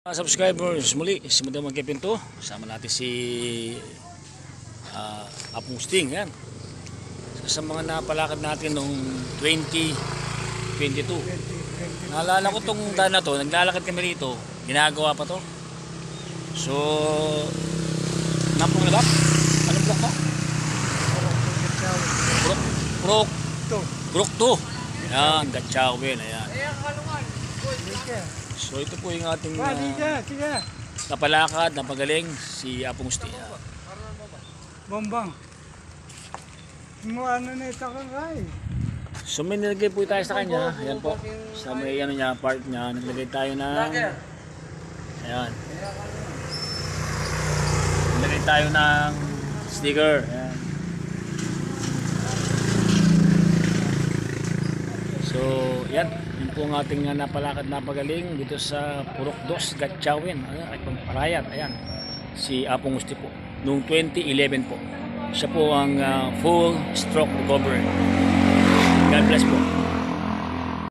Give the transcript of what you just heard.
Mga subscribers, muli si Madam Magkipinto. Kasama natin si Apong Sting. Yan. Sa mga napalakad natin noong 2022. Naalala ko tong daan na to, naglalakad kami rito, ginagawa pa to. So, nampong nagap? Anong block mo? Brook 2. Yan, Gatchawin. Ayan. So ito po yung ating napalakad, napagaling si Apong Sting. Bombang. Mo ano na ito kakay. So may nilagay po tayo sa kanya. Ayan po. Sa may ano niya, part niya. Naglagay tayo ng... Ayan. Naglagay tayo ng sticker. Ayan. So yan. Yun po ang ating napalakad, napagaling dito sa Purok 2, Gatchawin. Ayan, ay Pagparayat. Ayan. Si Apong Sting po. Noong 2011 po. Siya po ang full stroke recovery. God bless po.